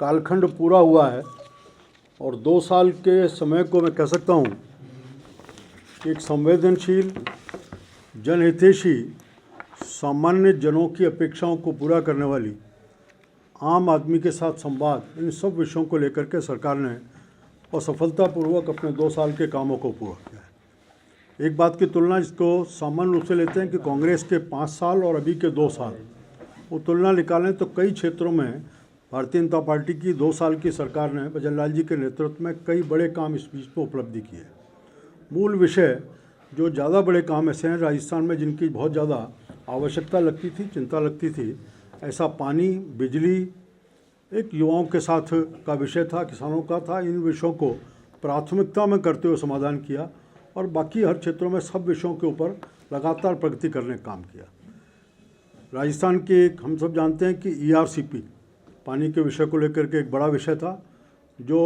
कालखंड पूरा हुआ है और 2 साल के समय को मैं कह सकता हूँ कि एक संवेदनशील, जनहितैषी, सामान्य जनों की अपेक्षाओं को पूरा करने वाली, आम आदमी के साथ संवाद, इन सब विषयों को लेकर के सरकार ने और सफलतापूर्वक अपने 2 साल के कामों को पूरा किया है। एक बात की तुलना जिसको सामान्य रूप से लेते हैं कि कांग्रेस के 5 साल और अभी के 2 साल, वो तुलना निकालें तो कई क्षेत्रों में भारतीय जनता पार्टी की 2 साल की सरकार ने भजन लाल जी के नेतृत्व में कई बड़े काम इस बीच में उपलब्धि की है। मूल विषय जो ज़्यादा बड़े काम ऐसे हैं राजस्थान में जिनकी बहुत ज़्यादा आवश्यकता लगती थी, चिंता लगती थी, ऐसा पानी, बिजली एक युवाओं के साथ का विषय था, किसानों का था। इन विषयों को प्राथमिकता में करते हुए समाधान किया और बाकी हर क्षेत्रों में सब विषयों के ऊपर लगातार प्रगति करने का काम किया। राजस्थान के हम सब जानते हैं कि ERCP पानी के विषय को लेकर के एक बड़ा विषय था, जो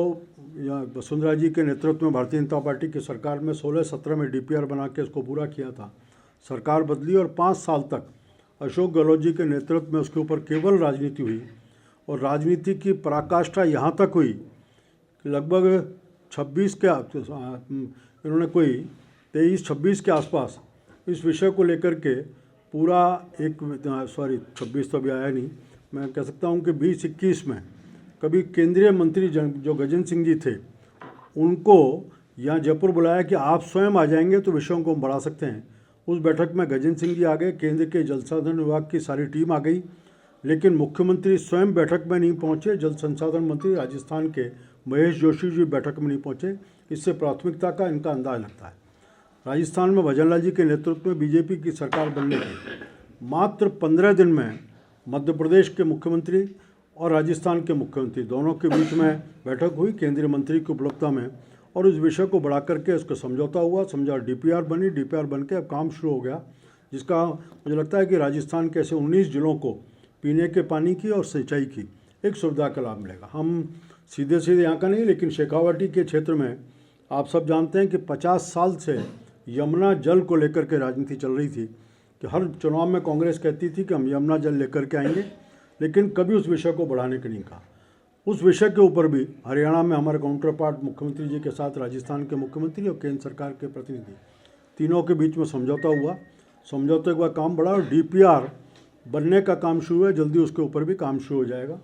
वसुंधरा जी के नेतृत्व में भारतीय जनता पार्टी की सरकार में 16-17 में DPR बना के इसको पूरा किया था। सरकार बदली और 5 साल तक अशोक गहलोत जी के नेतृत्व में उसके ऊपर केवल राजनीति हुई और राजनीति की पराकाष्ठा यहाँ तक हुई कि लगभग 26 के इन्होंने कोई 23-26 के आसपास इस विषय को लेकर के पूरा एक 26 तो अभी आया नहीं, मैं कह सकता हूँ कि 20-21 में कभी केंद्रीय मंत्री जो गजेंद्र सिंह जी थे उनको यहाँ जयपुर बुलाया कि आप स्वयं आ जाएंगे तो विषयों को हम बढ़ा सकते हैं। उस बैठक में गजेंद्र सिंह जी आ गए, केंद्र के जल संसाधन विभाग की सारी टीम आ गई, लेकिन मुख्यमंत्री स्वयं बैठक में नहीं पहुँचे। जल संसाधन मंत्री राजस्थान के महेश जोशी जी बैठक में नहीं पहुँचे। इससे प्राथमिकता का इनका अंदाज लगता है। राजस्थान में भजन लाल जी के नेतृत्व में BJP की सरकार बनने के मात्र 15 दिन में मध्य प्रदेश के मुख्यमंत्री और राजस्थान के मुख्यमंत्री दोनों के बीच में बैठक हुई केंद्रीय मंत्री की उपलब्धता में, और इस विषय को बढ़ा करके उसका समझौता हुआ, DPR बनी, DPR बन के अब काम शुरू हो गया, जिसका मुझे लगता है कि राजस्थान के ऐसे 19 जिलों को पीने के पानी की और सिंचाई की एक सुविधा का लाभ मिलेगा। हम सीधे यहाँ का नहीं, लेकिन शेखावाटी के क्षेत्र में आप सब जानते हैं कि 50 साल से यमुना जल को लेकर के राजनीति चल रही थी कि हर चुनाव में कांग्रेस कहती थी कि हम यमुना जल लेकर के आएंगे, लेकिन कभी उस विषय को बढ़ाने के नहीं कहा। उस विषय के ऊपर भी हरियाणा में हमारे काउंटर पार्ट मुख्यमंत्री जी के साथ राजस्थान के मुख्यमंत्री और केंद्र सरकार के प्रतिनिधि तीनों के बीच में समझौता हुआ। समझौते के बाद काम बढ़ा और DPR बनने का काम शुरू है, जल्दी उसके ऊपर भी काम शुरू हो जाएगा।